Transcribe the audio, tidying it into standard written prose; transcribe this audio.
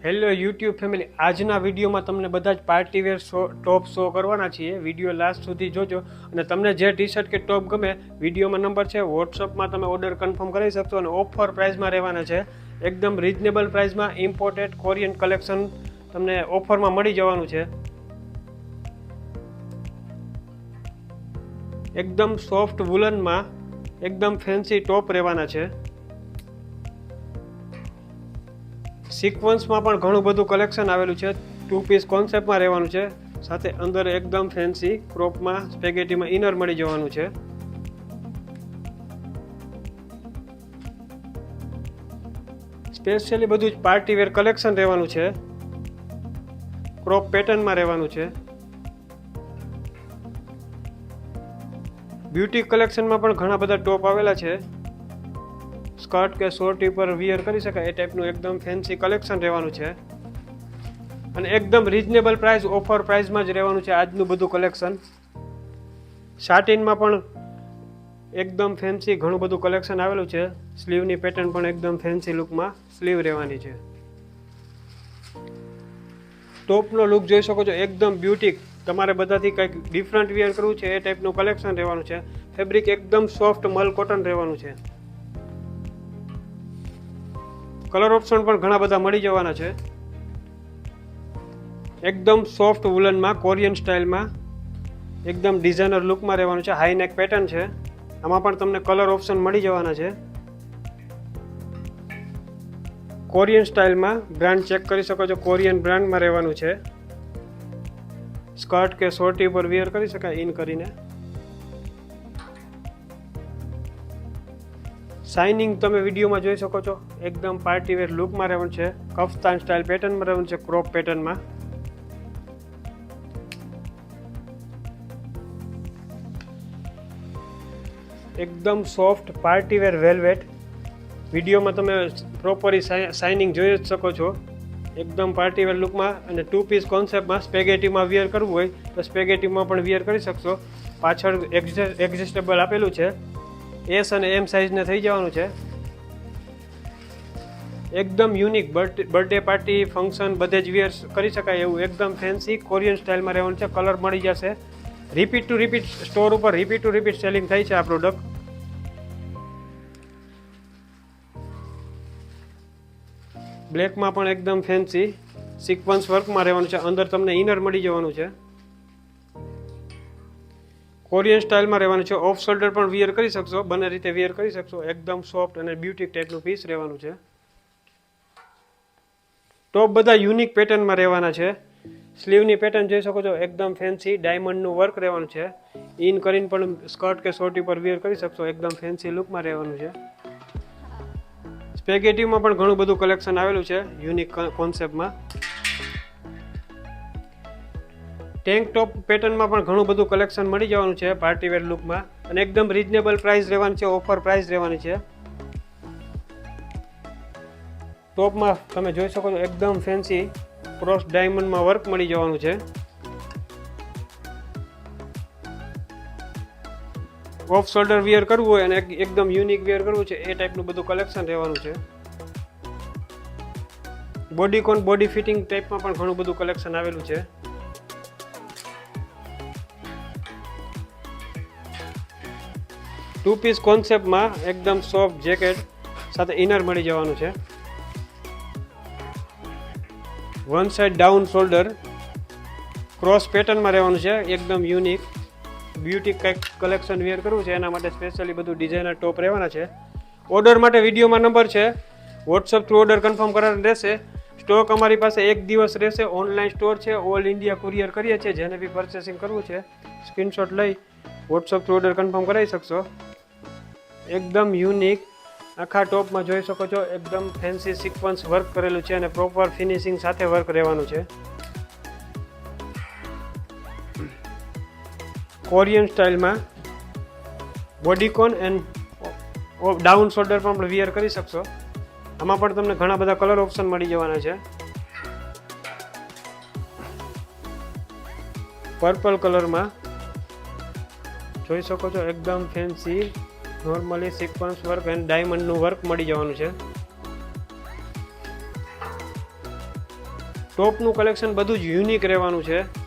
Hello YouTube family, આજના વિડીયોમાં તમને બધા જ પાર્ટીવેર ટોપ શો કરવાના છીએ. વિડીયો લાસ્ટ સુધી જોજો અને તમને જે ટી શર્ટ કે ટોપ ગમે વિડીયોમાં નંબર છે, વોટ્સઅપમાં તમે ઓર્ડર કન્ફર્મ કરી શકશો અને ઓફર પ્રાઇસમાં રહેવાના છે. એકદમ રિઝનેબલ પ્રાઇસમાં ઇમ્પોર્ટેડ કોરિયન કલેક્શન તમને ઓફરમાં મળી જવાનું છે. એકદમ સોફ્ટ વુલનમાં એકદમ ફેન્સી ટોપ રહેવાના છે. સિક્વન્સમાં પણ ઘણું બધું કલેક્શન આવેલું છે. 2 પીસ કોન્સેપ્ટમાં રહેવાનું છે. સાથે અંદર એકદમ ફેન્સી ક્રોપમાં સ્પેગેટીમાં ઇનર મળી જવાનું છે. સ્પેશિયલી બધું જ પાર્ટી વેર કલેક્શન રહેવાનું છે. ક્રોપ પેટર્નમાં રહેવાનું છે. બ્યુટી કલેક્શનમાં પણ ઘણા બધા ટોપ આવેલા છે. સ્કર્ટ કે શોર્ટી પર વિયર કરી શકાય એ ટાઈપનું એકદમ ફેન્સી કલેક્શન રહેવાનું છે અને એકદમ રિઝનેબલ પ્રાઇસ, ઓફર પ્રાઇસમાં જ રહેવાનું છે આજનું બધું કલેક્શન. સાટિનમાં પણ એકદમ ફેન્સી ઘણું બધું કલેક્શન આવેલું છે. સ્લીવની પેટર્ન પણ એકદમ ફેન્સી લુકમાં સ્લીવ રહેવાની છે. ટોપનો લુક જોઈ શકો છો, એકદમ બ્યુટિક. તમારે બધાથી કંઈક ડિફરન્ટ વિયર કરવું છે એ ટાઈપનું કલેક્શન રહેવાનું છે. ફેબ્રિક એકદમ સોફ્ટ મલ કોટન રહેવાનું છે. કલર ઓપ્શન પણ ઘણા બધા મળી જવાના છે. એકદમ સોફ્ટ વુલનમાં કોરિયન સ્ટાઇલમાં એકદમ ડિઝાઇનર લુકમાં રહેવાનું છે. હાઈ નેક પેટર્ન છે. આમાં પણ તમને કલર ઓપ્શન મળી જવાના છે. કોરિયન સ્ટાઇલમાં બ્રાન્ડ ચેક કરી શકો છો, કોરિયન બ્રાન્ડમાં રહેવાનું છે. સ્કર્ટ કે શોર્ટી પર વિયર કરી શકાય ઇન કરીને. શાઇનિંગ તમે વિડીયોમાં જોઈ શકો છો, એકદમ પાર્ટીવેર લુકમાં રહેવાનું છે. કફતાન સ્ટાઇલ પેટર્નમાં રહેવાનું છે, ક્રોપ પેટર્નમાં. એકદમ સોફ્ટ પાર્ટીવેર વેલ્વેટ. વિડીયોમાં તમે પ્રોપરલી શાઇનિંગ જોઈ જ શકો છો. એકદમ પાર્ટીવેર લુકમાં અને 2 પીસ કોન્સેપ્ટમાં સ્પેગેટીમાં વિયર કરવું હોય તો સ્પેગેટીમાં પણ વિયર કરી શકશો. પાછળ એડજસ્ટેબલ આપેલું છે. એસ અને એમ સાઇઝને થઈ જવાનું છે. એકદમ યુનિક બર્થડે પાર્ટી ફંક્શન બધે જ વિયર કરી શકાય એવું એકદમ ફેન્સી કોરિયન સ્ટાઇલમાં રહેવાનું છે. કલર મળી જશે. રિપીટ ટુ રિપીટ સ્ટોર ઉપર રિપીટ ટુ રિપીટ સેલિંગ થાય છે આ પ્રોડક્ટ. બ્લેકમાં પણ એકદમ ફેન્સી સિક્વન્સ વર્કમાં રહેવાનું છે. અંદર તમને ઇનર મળી જવાનું છે. કોરિયન સ્ટાઇલમાં રહેવાનું છે. ઓફ શોલ્ડર પણ વિયર કરી શકશો, બંને રીતે વિયર કરી શકશો. એકદમ સોફ્ટ અને બ્યુટિક ટાઈપનું પીસ રહેવાનું છે. ટોપ બધા યુનિક પેટર્નમાં રહેવાના છે. સ્લીવની પેટર્ન જોઈ શકો છો, એકદમ ફેન્સી ડાયમંડનું વર્ક રહેવાનું છે. ઇન કરીને પણ સ્કર્ટ કે શોર્ટી પર વિયર કરી શકશો. એકદમ ફેન્સી લુકમાં રહેવાનું છે. સ્પેગેટીમાં પણ ઘણું બધું કલેક્શન આવેલું છે યુનિક કોન્સેપ્ટમાં. ટેન્ક ટોપ પેટર્નમાં પણ ઘણું બધું કલેક્શન મળી જવાનું છે પાર્ટીવેર લુકમાં અને એકદમ રિઝનેબલ પ્રાઇસ રહેવાની છે, ઓફર પ્રાઇસ રહેવાની છે. ટોપમાં તમે જોઈ શકો છો, એકદમ ફેન્સી ક્રોસ ડાયમંડમાં વર્ક મળી જવાનું છે. ઓફ શોલ્ડર વિયર કરવું હોય અને એકદમ યુનિક વિયર કરવું છે એ ટાઈપનું બધું કલેક્શન રહેવાનું છે. બોડીકોન બોડી ફિટિંગ ટાઈપમાં પણ ઘણું બધું કલેક્શન આવેલું છે. ટુ પીસ કોન્સેપ્ટમાં એકદમ સોફ્ટ જેકેટ સાથે ઇનર મળી જવાનું છે. One side down shoulder cross પેટર્નમાં રહેવાનું છે. એકદમ યુનિક બ્યુટી કંઈક કલેક્શન વેર કરવું છે એના માટે સ્પેશિયલી બધું ડિઝાઇનર ટોપ રહેવાના છે. ઓર્ડર માટે વિડીયોમાં નંબર છે, વોટ્સઅપ થ્રુ ઓર્ડર કન્ફર્મ કરવાનું રહેશે. સ્ટોક અમારી પાસે 1 દિવસ રહેશે. ઓનલાઈન સ્ટોર છે, ઓલ ઇન્ડિયા કુરિયર કરીએ છીએ. જેને બી પરચેસિંગ કરવું છે સ્ક્રીનશોટ લઈ વોટ્સઅપ થ્રુ ઓર્ડર કન્ફર્મ કરાવી શકશો. એકદમ યુનિક આખા ટોપમાં જોઈ શકો છો, એકદમ ફેન્સી સિક્વન્સ વર્ક કરેલું છે અને પ્રોપર ફિનિશિંગ સાથે વર્ક રહેવાનું છે. કોરિયન સ્ટાઇલમાં બોડીકોન એન્ડ ડાઉન શોલ્ડર પણ વિયર કરી શકશો. આમાં પણ તમને ઘણા બધા કલર ઓપ્શન મળી જવાના છે. પર્પલ કલરમાં જોઈ શકો છો, એકદમ fancy normally sequins work and ડાયમંડનું વર્ક મળી જવાનું છે. ટોપનું કલેક્શન બધું જ યુનિક રહેવાનું છે.